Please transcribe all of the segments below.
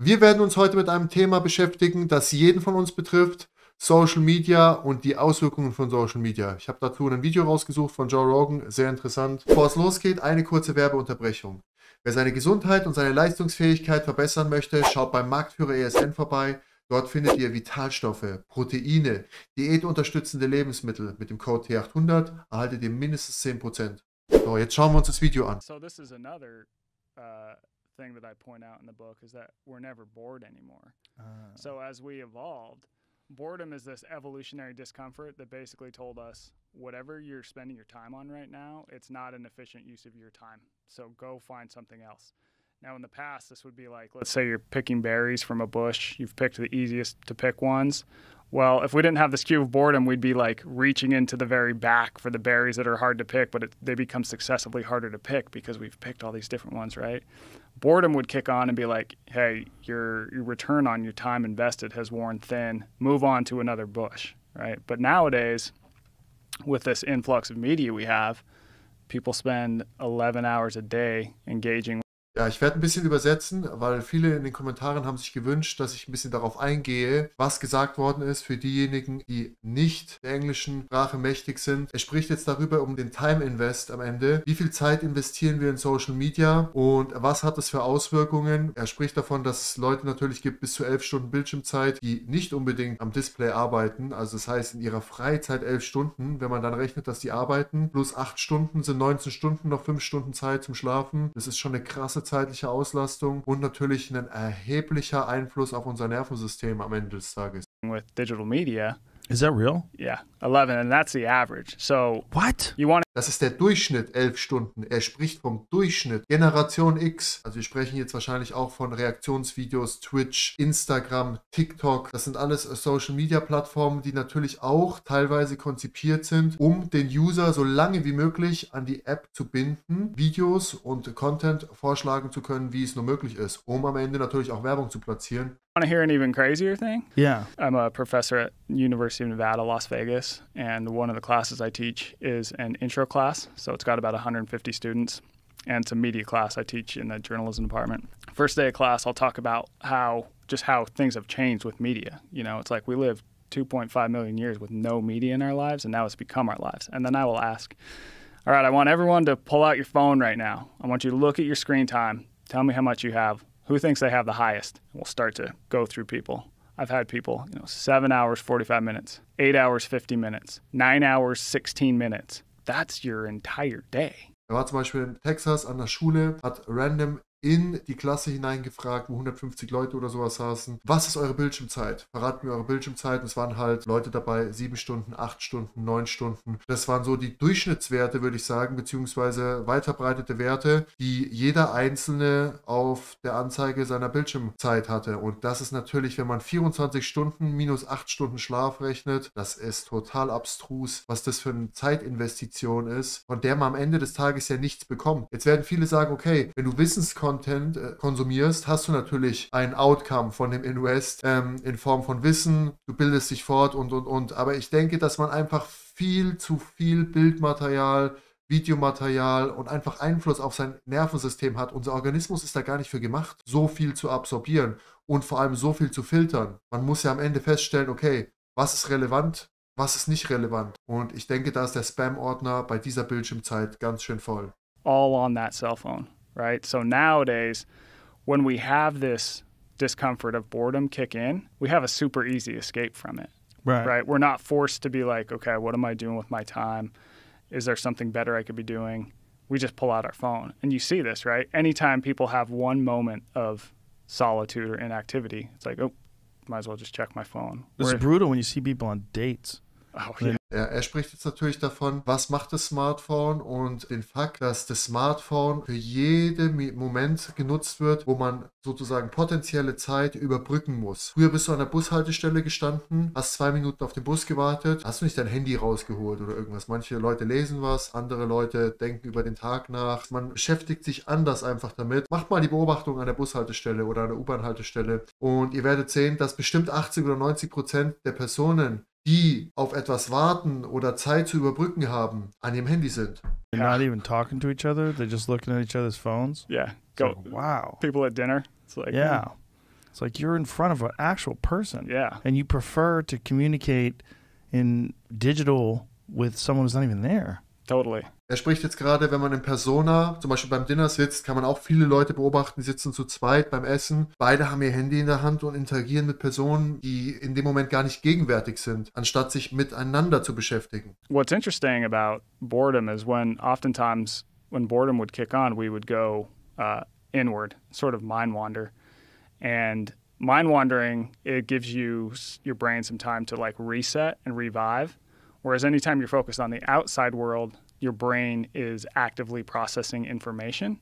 Wir werden uns heute mit einem Thema beschäftigen, das jeden von uns betrifft: Social Media und die Auswirkungen von Social Media. Ich habe dazu ein Video rausgesucht von Joe Rogan, sehr interessant. Bevor es losgeht, eine kurze Werbeunterbrechung. Wer seine Gesundheit und seine Leistungsfähigkeit verbessern möchte, schaut beim Marktführer ESN vorbei. Dort findet ihr Vitalstoffe, Proteine, diätunterstützende Lebensmittel. Mit dem Code T800 erhaltet ihr mindestens 10%. So, jetzt schauen wir uns das Video an. So this is another thing that I point out in the book is that we're never bored anymore. So as we evolved, boredom is this evolutionary discomfort that basically told us whatever you're spending your time on right now, it's not an efficient use of your time. So go find something else. Now in the past, this would be like, let's say you're picking berries from a bush. You've picked the easiest to pick ones. Well, if we didn't have this cue of boredom, we'd be like reaching into the very back for the berries that are hard to pick, but they become successively harder to pick because we've picked all these different ones, right? Boredom would kick on and be like, hey, your return on your time invested has worn thin. Move on to another bush, right? But nowadays, with this influx of media we have, people spend 11 hours a day engaging. Ja, ich werde ein bisschen übersetzen, weil viele in den Kommentaren haben sich gewünscht, dass ich ein bisschen darauf eingehe, was gesagt worden ist für diejenigen, die nicht der englischen Sprache mächtig sind. Er spricht jetzt darüber um den Time Invest am Ende. Wie viel Zeit investieren wir in Social Media und was hat es für Auswirkungen? Er spricht davon, dass es Leute natürlich gibt bis zu 11 Stunden Bildschirmzeit, die nicht unbedingt am Display arbeiten. Also das heißt in ihrer Freizeit 11 Stunden. Wenn man dann rechnet, dass die arbeiten, plus 8 Stunden sind 19 Stunden, noch 5 Stunden Zeit zum Schlafen. Das ist schon eine krasse zeitliche Auslastung und natürlich ein erheblicher Einfluss auf unser Nervensystem am Ende des Tages. With digital media. Is that real? Yeah, 11, and that's the average. So What? You want Das ist der Durchschnitt, 11 Stunden. Er spricht vom Durchschnitt. Generation X, also wir sprechen jetzt wahrscheinlich auch von Reaktionsvideos, Twitch, Instagram, TikTok. Das sind alles Social-Media-Plattformen, die natürlich auch teilweise konzipiert sind, um den User so lange wie möglich an die App zu binden, Videos und Content vorschlagen zu können, wie es nur möglich ist, um am Ende natürlich auch Werbung zu platzieren. Want to hear an even crazier thing? Yeah. I'm a professor at University of Nevada, Las Vegas, and one of the classes I teach is an intro class. So it's got about 150 students, and it's a media class I teach in the journalism department. First day of class, I'll talk about how things have changed with media. You know, it's like we lived 2.5 million years with no media in our lives, and now it's become our lives. And then I will ask, all right, I want everyone to pull out your phone right now. I want you to look at your screen time. Tell me how much you have. Who thinks they have the highest? We'll start to go through people. I've had people, 7 hours, 45 minutes, 8 hours, 50 minutes, 9 hours, 16 minutes. That's your entire day. Er war zum Beispiel in Texas an der Schule, hat random in die Klasse hineingefragt, wo 150 Leute oder sowas saßen. Was ist eure Bildschirmzeit? Verraten mir eure Bildschirmzeit. Es waren halt Leute dabei, 7 Stunden, 8 Stunden, 9 Stunden. Das waren so die Durchschnittswerte, würde ich sagen, beziehungsweise weit verbreitete Werte, die jeder Einzelne auf der Anzeige seiner Bildschirmzeit hatte. Und das ist natürlich, wenn man 24 Stunden minus 8 Stunden Schlaf rechnet, das ist total abstrus, was das für eine Zeitinvestition ist, von der man am Ende des Tages ja nichts bekommt. Jetzt werden viele sagen, okay, wenn du Wissenscontent konsumierst, hast du natürlich ein Outcome von dem Invest in Form von Wissen, du bildest dich fort und. Aber ich denke, dass man einfach viel zu viel Bildmaterial, Videomaterial und einfach Einfluss auf sein Nervensystem hat. Unser Organismus ist da gar nicht für gemacht, so viel zu absorbieren und vor allem so viel zu filtern. Man muss ja am Ende feststellen, okay, was ist relevant, was ist nicht relevant. Und ich denke, da ist der Spam-Ordner bei dieser Bildschirmzeit ganz schön voll. All on that cell phone. Right? So nowadays, when we have this discomfort of boredom kick in, we have a super easy escape from it. Right? We're not forced to be like, okay, what am I doing with my time? Is there something better I could be doing? We just pull out our phone. And you see this, right? Anytime people have one moment of solitude or inactivity, it's like, oh, might as well just check my phone. It's brutal when you see people on dates. Oh, yeah. Ja, er spricht jetzt natürlich davon, was macht das Smartphone und den Fakt, dass das Smartphone für jeden Moment genutzt wird, wo man sozusagen potenzielle Zeit überbrücken muss. Früher bist du an der Bushaltestelle gestanden, hast 2 Minuten auf den Bus gewartet, hast du nicht dein Handy rausgeholt oder irgendwas. Manche Leute lesen was, andere Leute denken über den Tag nach. Man beschäftigt sich anders einfach damit. Macht mal die Beobachtung an der Bushaltestelle oder an der U-Bahn-Haltestelle und ihr werdet sehen, dass bestimmt 80 oder 90% der Personen, die auf etwas warten oder Zeit zu überbrücken haben, an ihrem Handy sind. They're not even talking to each other. They're just looking at each other's phones. Yeah. Go. Like, wow. People at dinner. It's like, yeah. It's like you're in front of an actual person. Yeah. And you prefer to communicate in digital with someone who's not even there. Totally. Er spricht jetzt gerade, wenn man in Persona, zum Beispiel beim Dinner sitzt, kann man auch viele Leute beobachten, die sitzen zu zweit beim Essen. Beide haben ihr Handy in der Hand und interagieren mit Personen, die in dem Moment gar nicht gegenwärtig sind, anstatt sich miteinander zu beschäftigen. What's interesting about boredom is oftentimes when boredom would kick on, we would go inward, sort of mind wander. And mind wandering, it gives your brain some time to like reset and revive. Whereas anytime you're focused on the outside world, your brain is actively processing information.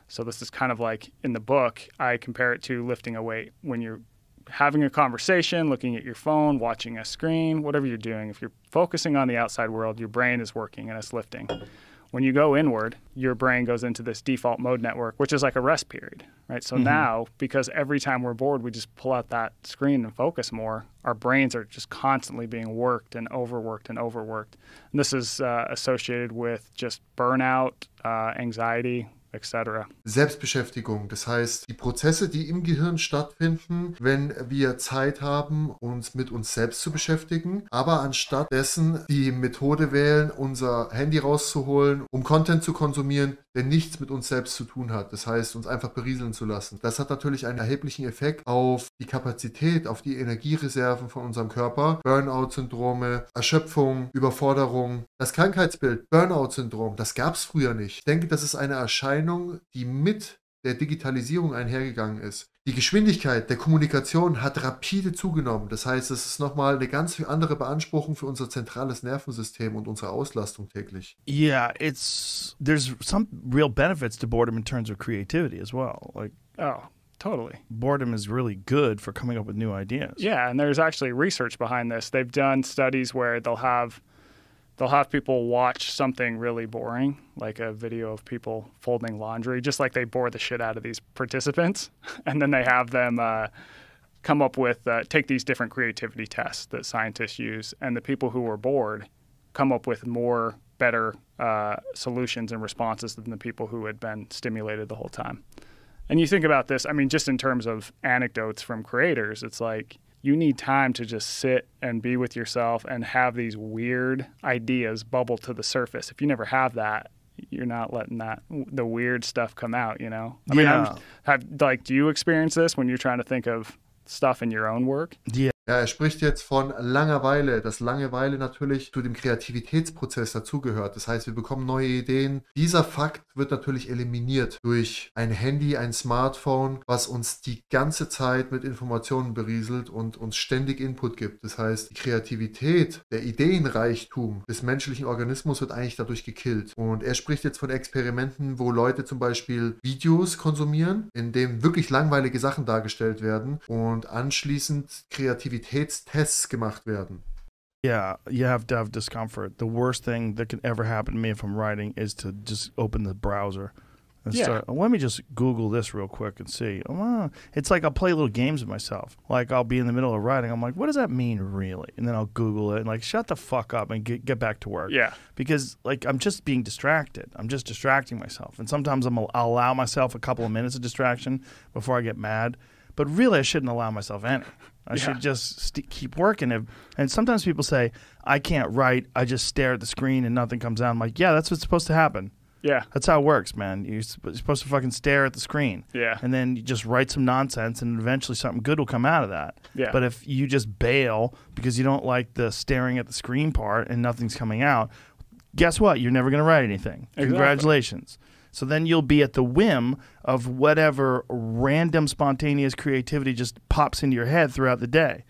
So this is kind of like in the book, I compare it to lifting a weight. When you're having a conversation, looking at your phone, watching a screen, whatever you're doing, if you're focusing on the outside world, your brain is working and it's lifting. When you go inward, your brain goes into this default mode network, which is like a rest period, right? So now, because every time we're bored, we just pull out that screen and focus more, our brains are just constantly being worked and overworked and overworked. And this is associated with just burnout, anxiety, etc. Selbstbeschäftigung, das heißt, die Prozesse, die im Gehirn stattfinden, wenn wir Zeit haben, uns mit uns selbst zu beschäftigen, aber anstatt dessen die Methode wählen, unser Handy rauszuholen, um Content zu konsumieren, der nichts mit uns selbst zu tun hat. Das heißt, uns einfach berieseln zu lassen. Das hat natürlich einen erheblichen Effekt auf die Kapazität, auf die Energiereserven von unserem Körper. Burnout-Syndrome, Erschöpfung, Überforderung. Das Krankheitsbild Burnout-Syndrom, das gab es früher nicht. Ich denke, das ist eine Erscheinung, die mit der Digitalisierung einhergegangen ist. Die Geschwindigkeit der Kommunikation hat rapide zugenommen. Das heißt, es ist nochmal eine ganz andere Beanspruchung für unser zentrales Nervensystem und unsere Auslastung täglich. Yeah, there's some real benefits to boredom in terms of creativity as well. Like, Oh, totally. boredom is really good for coming up with new ideas. Yeah, and there's actually research behind this. They've done studies where they'll have people watch something really boring, like a video of people folding laundry, just like they bore the shit out of these participants. And then they have them come up with, take these different creativity tests that scientists use. And the people who were bored come up with better solutions and responses than the people who had been stimulated the whole time. And you think about this, I mean, just in terms of anecdotes from creators, it's like, you need time to just sit and be with yourself and have these weird ideas bubble to the surface. If you never have that, you're not letting the weird stuff come out, you know? I mean, do you experience this when you're trying to think of stuff in your own work? Yeah. Ja, er spricht jetzt von Langeweile, dass Langeweile natürlich zu dem Kreativitätsprozess dazugehört. Das heißt, wir bekommen neue Ideen. Dieser Fakt wird natürlich eliminiert durch ein Handy, ein Smartphone, was uns die ganze Zeit mit Informationen berieselt und uns ständig Input gibt. Das heißt, die Kreativität, der Ideenreichtum des menschlichen Organismus wird eigentlich dadurch gekillt. Und er spricht jetzt von Experimenten, wo Leute zum Beispiel Videos konsumieren, in denen wirklich langweilige Sachen dargestellt werden und anschließend Kreativitätstests gemacht werden. Yeah, you have to have discomfort. The worst thing that could ever happen to me if I'm writing is to just open the browser and start, let me just Google this real quick and see. It's like I'll play little games with myself. Like I'll be in the middle of writing. I'm like, what does that mean really? And then I'll Google it and like, shut the fuck up and get back to work. Yeah. Because like I'm just being distracted. I'm just distracting myself. And sometimes I'll allow myself a couple of minutes of distraction before I get mad. But really, I shouldn't allow myself any. I should just keep working. And sometimes people say, I can't write. I just stare at the screen and nothing comes out. I'm like, yeah, that's what's supposed to happen. Yeah. That's how it works, man. You're supposed to fucking stare at the screen. Yeah. And then you just write some nonsense and eventually something good will come out of that. Yeah. But if you just bail because you don't like the staring at the screen part and nothing's coming out, guess what? You're never going to write anything. Exactly. Congratulations. So then you'll be at the whim of whatever random spontaneous creativity just pops into your head throughout the day.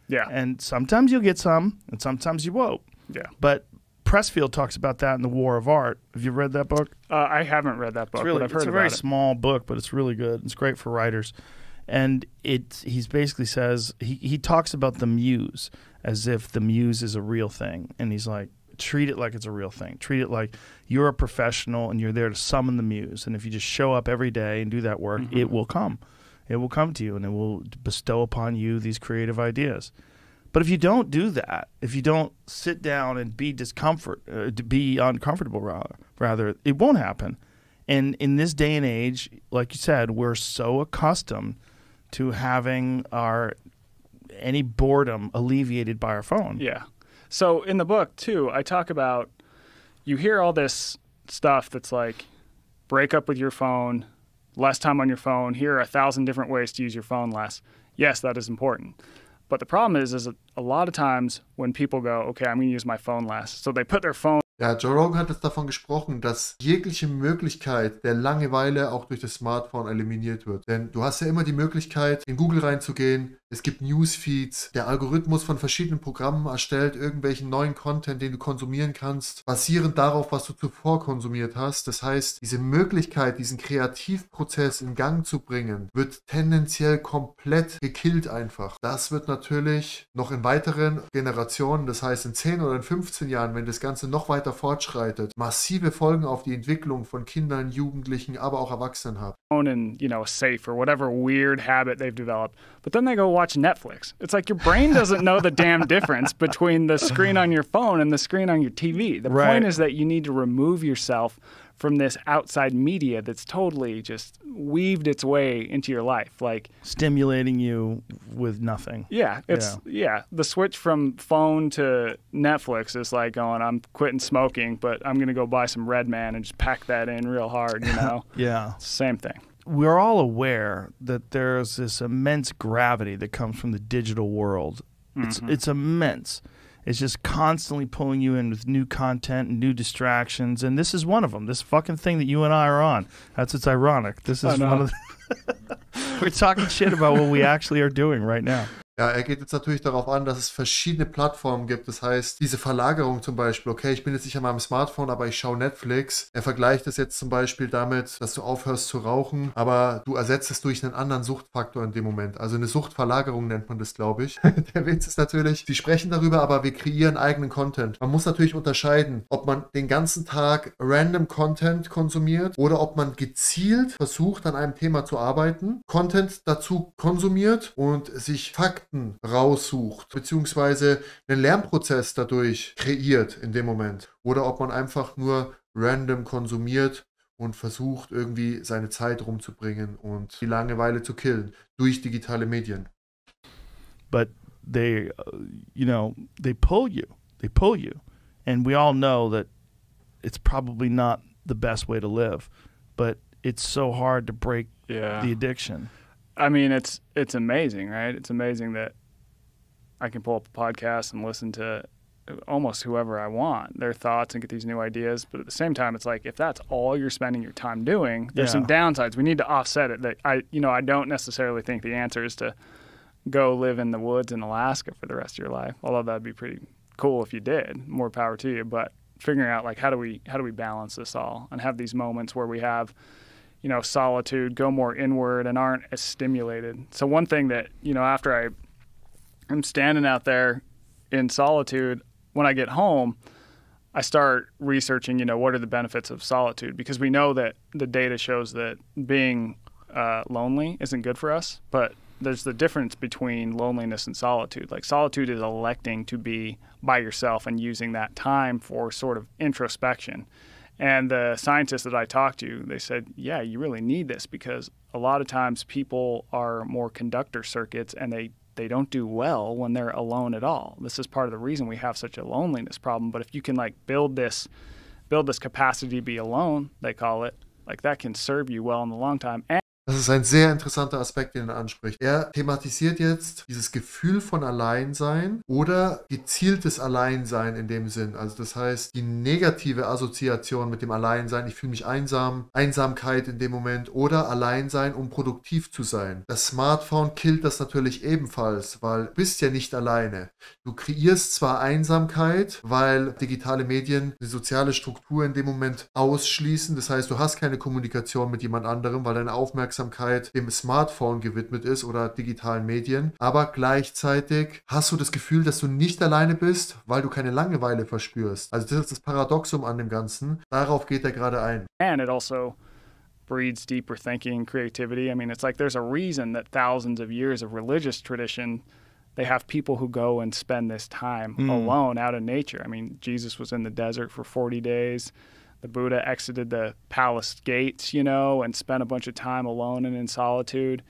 Yeah. And sometimes you'll get some, and sometimes you won't. Yeah. But Pressfield talks about that in The War of Art. Have you read that book? I haven't read that book, but I've heard about it. It's a very small book, but it's really good. It's great for writers. And he basically says, he talks about the muse as if the muse is a real thing. And he's like, treat it like it's a real thing. Treat it like you're a professional and you're there to summon the muse. And if you just show up every day and do that work, it will come. It will come to you and it will bestow upon you these creative ideas. But if you don't do that, if you don't sit down and be uncomfortable, rather, it won't happen. And in this day and age, like you said, we're so accustomed to having any boredom alleviated by our phone. Yeah. So in the book, too, I talk about, you hear all this stuff that's like, break up with your phone, less time on your phone. Here are 1,000 different ways to use your phone less. Yes, that is important. But the problem is a lot of times when people go, okay, I'm going to use my phone less. So they put their phone. Ja, Joe Rogan hat jetzt davon gesprochen, dass jegliche Möglichkeit der Langeweile auch durch das Smartphone eliminiert wird. Denn du hast ja immer die Möglichkeit, in Google reinzugehen. Es gibt Newsfeeds. Der Algorithmus von verschiedenen Programmen erstellt irgendwelchen neuen Content, den du konsumieren kannst, basierend darauf, was du zuvor konsumiert hast. Das heißt, diese Möglichkeit, diesen Kreativprozess in Gang zu bringen, wird tendenziell komplett gekillt einfach. Das wird natürlich noch in weiteren Generationen, das heißt in 10 oder in 15 Jahren, wenn das Ganze noch weiter fortschreitet, massive Folgen auf die Entwicklung von Kindern, Jugendlichen, aber auch Erwachsenen haben. And, a safe or whatever weird habit they've developed. But then they go watch Netflix. It's like your brain doesn't know the damn difference between the screen on your phone and the screen on your TV. The point is that you need to remove yourself from this outside media that's totally just weaved its way into your life, like stimulating you with nothing. Yeah, the switch from phone to Netflix is like going, I'm quitting smoking, but I'm going to go buy some Red Man and just pack that in real hard, Yeah. It's the same thing. We're all aware that there's this immense gravity that comes from the digital world. It's immense. It's just constantly pulling you in with new content and new distractions, and this is one of them. This fucking thing that you and I are on. That's what's ironic. This is one of the we're talking shit about what we actually are doing right now. Ja, er geht jetzt natürlich darauf an, dass es verschiedene Plattformen gibt. Das heißt, diese Verlagerung zum Beispiel, okay, ich bin jetzt nicht an meinem Smartphone, aber ich schaue Netflix. Er vergleicht das jetzt zum Beispiel damit, dass du aufhörst zu rauchen, aber du ersetzt es durch einen anderen Suchtfaktor in dem Moment. Also eine Suchtverlagerung nennt man das, glaube ich. Der Witz ist natürlich, sie sprechen darüber, aber wir kreieren eigenen Content. Man muss natürlich unterscheiden, ob man den ganzen Tag random Content konsumiert oder ob man gezielt versucht, an einem Thema zu arbeiten, Content dazu konsumiert und sich Fakten raussucht, beziehungsweise einen Lernprozess dadurch kreiert in dem Moment. Oder ob man einfach nur random konsumiert und versucht, irgendwie seine Zeit rumzubringen und die Langeweile zu killen durch digitale Medien. But they pull you. They pull you. And we all know that it's probably not the best way to live, but it's so hard to break the addiction. I mean, it's amazing, right? It's amazing that I can pull up a podcast and listen to almost whoever I want, their thoughts, and get these new ideas. But at the same time, it's like, if that's all you're spending your time doing, there's some downsides. We need to offset it. That I don't necessarily think the answer is to go live in the woods in Alaska for the rest of your life. Although that'd be pretty cool if you did. More power to you. But figuring out, like, how do we balance this all and have these moments where we have solitude, go more inward, and aren't as stimulated. So one thing that, after I'm standing out there in solitude, when I get home, I start researching, what are the benefits of solitude? Because we know that the data shows that being lonely isn't good for us, but there's the difference between loneliness and solitude. Like, solitude is electing to be by yourself and using that time for sort of introspection. And the scientists that I talked to, they said, yeah, you really need this, because a lot of times people are more conductor circuits and they don't do well when they're alone at all. This is part of the reason we have such a loneliness problem. But if you can build this capacity to be alone, they call it, that can serve you well in the long time. Das ist ein sehr interessanter Aspekt, den er anspricht. Er thematisiert jetzt dieses Gefühl von Alleinsein oder gezieltes Alleinsein in dem Sinn. Also das heißt, die negative Assoziation mit dem Alleinsein, ich fühle mich einsam, Einsamkeit in dem Moment oder Alleinsein, um produktiv zu sein. Das Smartphone killt das natürlich ebenfalls, weil du bist ja nicht alleine. Du kreierst zwar Einsamkeit, weil digitale Medien die soziale Struktur in dem Moment ausschließen. Das heißt, du hast keine Kommunikation mit jemand anderem, weil deine Aufmerksamkeit dem Smartphone gewidmet ist oder digitalen Medien, aber gleichzeitig hast du das Gefühl, dass du nicht alleine bist, weil du keine Langeweile verspürst. Also das ist das Paradoxum an dem Ganzen. Darauf geht er gerade ein. And it also breeds deeper thinking and creativity. I mean, it's like there's a reason that thousands of years of religious tradition, they have people who go and spend this time alone out in nature. I mean, Jesus was in the desert for 40 days. The Buddha exited the palace gates, and spent a bunch of time alone and in solitude.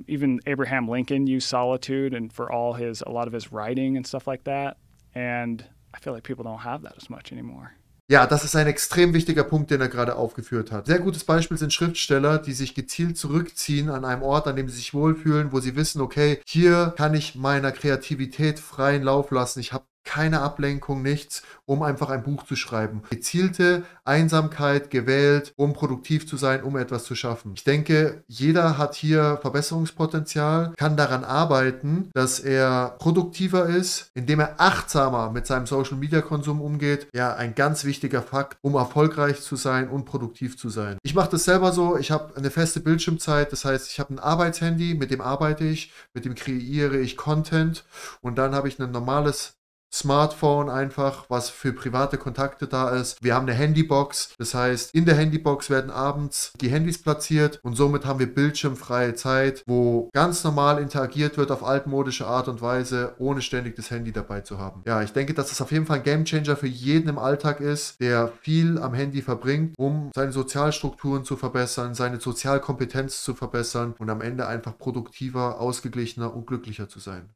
Even Abraham Lincoln used solitude and for a lot of his writing and stuff like that. And I feel like people don't have that as much anymore. Ja, das ist ein extrem wichtiger Punkt, den er gerade aufgeführt hat. Sehr gutes Beispiel sind Schriftsteller, die sich gezielt zurückziehen an einem Ort, an dem sie sich wohlfühlen, wo sie wissen, okay, hier kann ich meiner Kreativität freien Lauf lassen. Ich habe keine Ablenkung, nichts, um einfach ein Buch zu schreiben. Gezielte Einsamkeit gewählt, um produktiv zu sein, um etwas zu schaffen. Ich denke, jeder hat hier Verbesserungspotenzial, kann daran arbeiten, dass er produktiver ist, indem er achtsamer mit seinem Social-Media-Konsum umgeht. Ja, ein ganz wichtiger Fakt, um erfolgreich zu sein und produktiv zu sein. Ich mache das selber so, ich habe eine feste Bildschirmzeit, das heißt, ich habe ein Arbeitshandy, mit dem arbeite ich, mit dem kreiere ich Content und dann habe ich ein normales Smartphone einfach, was für private Kontakte da ist. Wir haben eine Handybox, das heißt, in der Handybox werden abends die Handys platziert und somit haben wir bildschirmfreie Zeit, wo ganz normal interagiert wird auf altmodische Art und Weise, ohne ständig das Handy dabei zu haben. Ja, ich denke, dass es auf jeden Fall ein Gamechanger für jeden im Alltag ist, der viel am Handy verbringt, um seine Sozialstrukturen zu verbessern, seine Sozialkompetenz zu verbessern und am Ende einfach produktiver, ausgeglichener und glücklicher zu sein.